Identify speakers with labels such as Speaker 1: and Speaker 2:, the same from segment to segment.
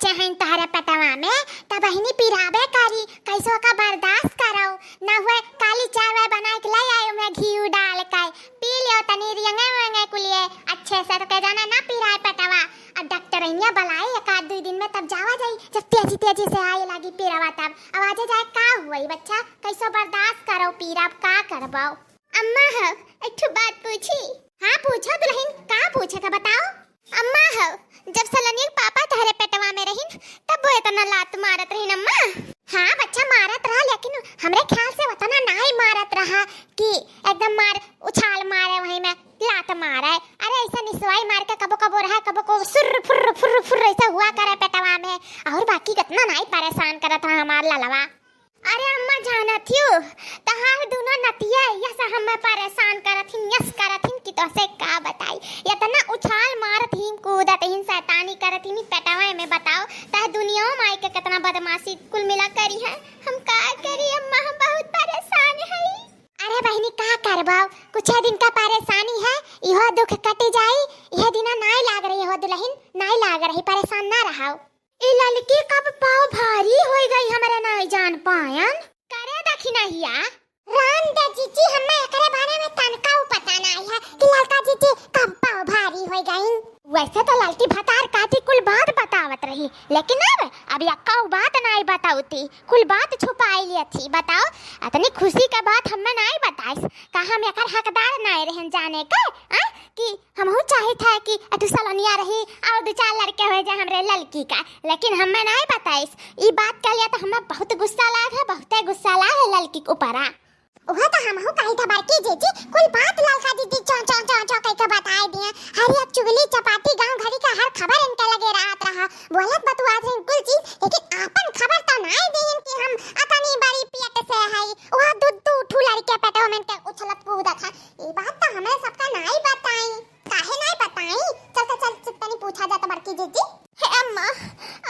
Speaker 1: बच्चे हैं तहरे पेटवा में त बहिनी पिराबे करी कैसो का बर्दाश्त करो ना हुए काली चाय वाय बना के लाई आयो में घी डाल के पी लियो तनी रियंगे वेंगे कुलिए अच्छे से तो कह जाना ना पिराए पेटवा। अब डॉक्टर इन्या बुलाए एक आध दो दिन में तब जावा जाई जब तेजी तेजी से आए लगी पीरावा तब आवाज जाए का हुई बच्चा कैसो बर्दाश्त करो पीरा का करबो। अम्मा हो एक बात पूछी। हाँ पूछो दुल्हन का पूछे का बताओ। अम्मा हो जब सलनिया पापा तहरे पेटवा में रहिन तब वो इतना लात मारत रहिन अम्मा। हाँ बच्चा मारत रहा लेकिन हमरे ख्याल से उतना नहीं मारत रहा कि एकदम मार उछाल मारे वहीं में लात मारे। अरे ऐसा निसवाई मार के कबो कबो रहा कबो को सुर फुर फुर फुर ऐसा हुआ करे पेटवा में और बाकी कितना नहीं परेशान करत रहा हमार ललवा। अरे अम्मा जाना थियो तहार दोनों नतिया यस हमें परेशान करथिन यस करथिन कि तो से का बताई इतना उछाल मारथिन कूदथिन शैतानी करथिन पेटवा में बताओ ता दुनिया में आई के कितना बदमाशी कुल मिला करी है। हम का करी अम्मा हम बहुत परेशान है। अरे बहनी का करबो कुछ दिन का परेशानी है इहो दुख कट जाई यह दिन नहीं लाग रही हो दुल्हन नहीं लाग रही परेशान ना रहो। ए लड़की कब पाव भारी हो गई हमारे नहीं जान पायन करे देखी नहीं या राम दे जीजी हमें एकरे बारे में तनका पता नहीं है कि लड़का जीजी कब पाव भारी हो गई। वैसे तो लड़की भतार काटी कुल बात बतावत रही लेकिन अब यक्का बात नहीं बताऊती कुल बात छुपाई ली थी। बताओ इतनी खुशी का बात हमें नहीं बताइस का हम एकर हकदार नहीं रहन जाने का कि हमहु चाहे था कि तू सलोनिया रही और दो चार लड़के हो जाए हमरे लड़की का लेकिन हमें नहीं बताइस। ई बात के लिए तो हमें बहुत गुस्सा लाग है बहुत गुस्सा लाग है लड़की के ऊपर। ओह तो हमहु कही था बड़की जीजी कुल बात ललका दीदी चौ चौ चौ चौ कह के बताई दिए हरी अब चुगली चपाटी गांव घड़ी का हर खबर इनके लगे रात रहा बोलत बतुआ थे कुल चीज लेकिन आपन खबर तो नहीं देन कि हम अतनी बड़ी पेट से है ओह दूध दू ठू लड़के पेटो में के उछलत कूदत है। ये बात तो हमें सबका नहीं बताई काहे नहीं बताई चल चित्तनी पूछा जाता बड़की जीजी। हे अम्मा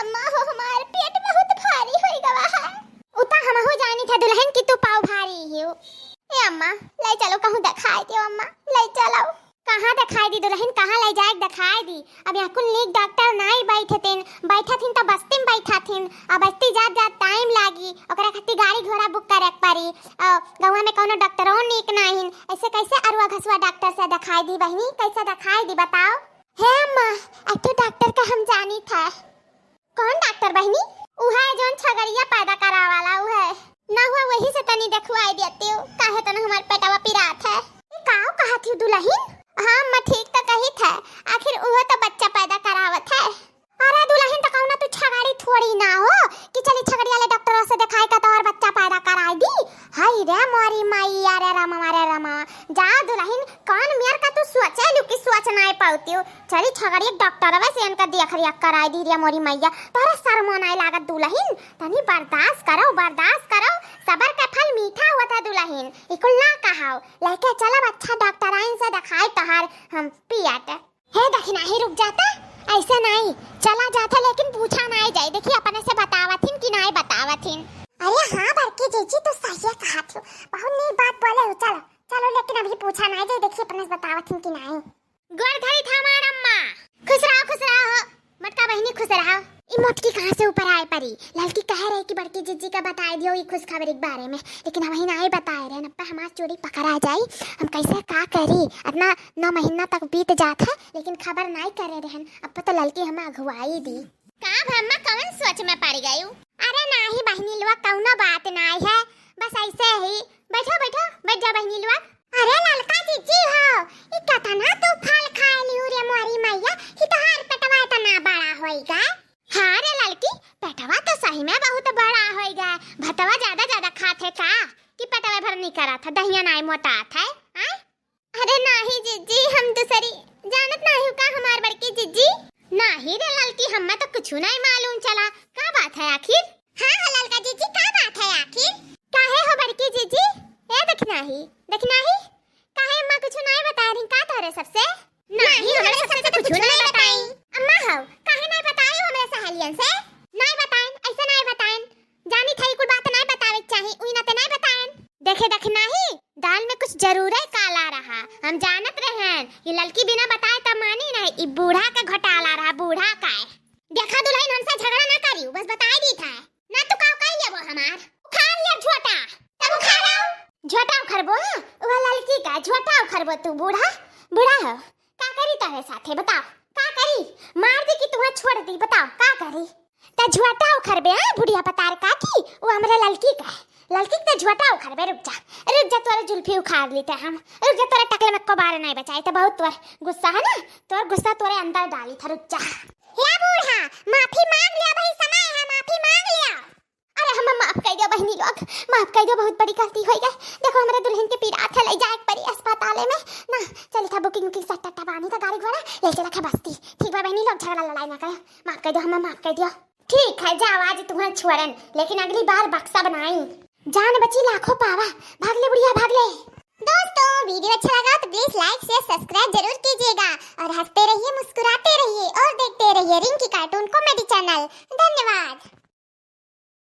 Speaker 1: अम्मा हो हमारे पेट बहुत भारी हो गया है उता हमहु जानी था दुल्हन की तू पाव भारी हियो। ए अम्मा ले चलो कहूं दिखाई दे अम्मा ले चलो कहां दिखाई दी दुल्हन कहां ले जाए दिखाई दी। अब यहाँ कुल नीक डॉक्टर नहीं बैठथिन तो बस्ती में बैठाथिन अब बस्ती जात टाइम लागी ओकरा खातिर गाड़ी घोड़ा बुक करे पड़ी गांव में कोनो डॉक्टरों नीक नहीं ऐसे कैसे अरुआ घसवा डॉक्टर से दिखाई दी बहनी कैसे दिखाई दी बताओ। हे अम्मा एक तो डॉक्टर का हम जानी था। कौन डॉक्टर बहनी? उहा जोन छगड़िया पैदा करा वाला है ना हुआ वही से तनी देखवाई देती हूँ काहे तने हमार पेटवा पिरात है। काओ कहा थी दुल्हन? हाँ मैं ठीक तो कही था आखिर उह तो बच्चा पैदा करावत है। अरे दुल्हन तो कहूं ना तू छगड़ी थोड़ी ना हो कि चली छगड़िया ले डॉक्टर से दिखाई का तो और बच्चा पैदा कराई दी। हाय रे मोरी माई अरे रामा जा दुल्हन कौन मेर का तू सोचे लू कि सोच नहीं पाती हो चली छगड़ी डॉक्टर वैसे इनका देख रिया कराई दी रे मोरी मैया तोरा शर्म नहीं लागत दुल्हन तनी बर्दाश्त करो सबर का फल मीठा होता दुल्हन इकुल ना कहाओ लेके चलब अच्छा डॉक्टर आइन से दिखाई तहार हम पियात हे दखना ही रुक जाता ऐसे नहीं चला जाता लेकिन पूछा नहीं जाए देखिए अपने से बतावथिन कि नहीं बतावथिन। अरे हाँ बड़की जीजी तो सही कहा थी बहुत नई बात बोले हो चलो लेकिन अभी पूछा नहीं जाए देखिए अपने से बतावथिन कि नहीं। गोर घड़ी था हमार अम्मा खुश रहो मटका बहनी खुश रहो। ई मोटकी कहां से ऊपर आए परी लड़की कह रही कि बड़की जीजी का बताई दियो ई खुश खबर के बारे में लेकिन हम ही नहीं बताए रहे नप्पा हमार चोरी पकड़ा जाई हम कैसे का करी इतना 9 महीना तक बीत जात है लेकिन खबर नहीं करे रहन अब तो लड़की हमें अगुवाई दी का भम्मा कौन सोच में पड़ गई। अरे नहीं बहनी लुआ कौनो बात नहीं है बस ऐसे ही बैठ जा बहनी लुआ। अरे ललका जीजी हो ई कतना तू फल खाए लियो रे मोरी मैया कि तोहार पेटवा इतना बड़ा होइगा। हाँ रे लड़की पेटवा तो सही में बहुत बड़ा होइगा भतवा ज्यादा खाते का कि पेटवा भर नहीं करा था दहिया नहीं मोटा था। अरे नहीं जीजी हम दूसरी जानत नहीं का हमार बड़की जीजी नहीं रे लड़की हमें तो कुछ नहीं मालूम चला का बात है आखिर। हाँ ललका जीजी का बात है आखिर काहे हो बड़की जीजी ए देखना ही काहे अम्मा कुछ नहीं बता रही का तोरे सबसे नहीं हमें सबसे कुछ नहीं बताई अम्मा हो काहे नहीं बताई हमरे सहेलियन से नहीं बताएं ऐसे नहीं बताएं जानी थई कुल बात नहीं बतावे चाहिए उई ना ते नहीं बताएं देखे नहीं दाल में कुछ जरूर है काला रहा हम जानत रहन ये लड़की बिना बताए त मानी नहीं ई बूढ़ा का घोटाला रहा बूढ़ा का देखा दुल्हन हमसे झगड़ा ना करियो, बस बता दी था ना तो का कह लेबो हमार उखाड़ ले झोटा तब उखाड़ो झोटा उखड़बो वो लड़की का झोटा उखड़बो तू बूढ़ा बूढ़ा हो का करी तारे साथे बताओ का करी मार दी कि तुम्हें छोड़ दी बताओ का करी त झोटा उखड़बे हां बुढ़िया पतार का की वो हमरा लड़की का लड़की का झोटा उखड़बे रुक जा तोरे जुल्फी उखाड़ लेते हम रुक जा तोरे टकले में कबार नहीं बचाई तो बहुत तोर गुस्सा है ना तोर गुस्सा तोरे अंदर डाली था रुक जा या बूढ़ा माफी मांग लिया भाई समय है माफी मांग लिया अरे हम माफ कर दो बहनी लोग माफ कर दो बहुत बड़ी गलती हो गई देखो हमारे दुल्हन के पीरा था ले जाए परी अस्पताल में ना चल था बुकिंग सट्टा बानी का गाड़ी घोड़ा ले चला खा बस्ती ठीक बा बहनी लोग झगड़ा लड़ाई ना करे माफ कर दो हम माफ कर दियो ठीक है जाओ आज तुम्हें छोड़न लेकिन अगली बार बक्सा बनाई जान बची लाखों पावा भाग ले बुढ़िया भाग ले दोस्तों वीडियो अच्छा लगा तो प्लीज लाइक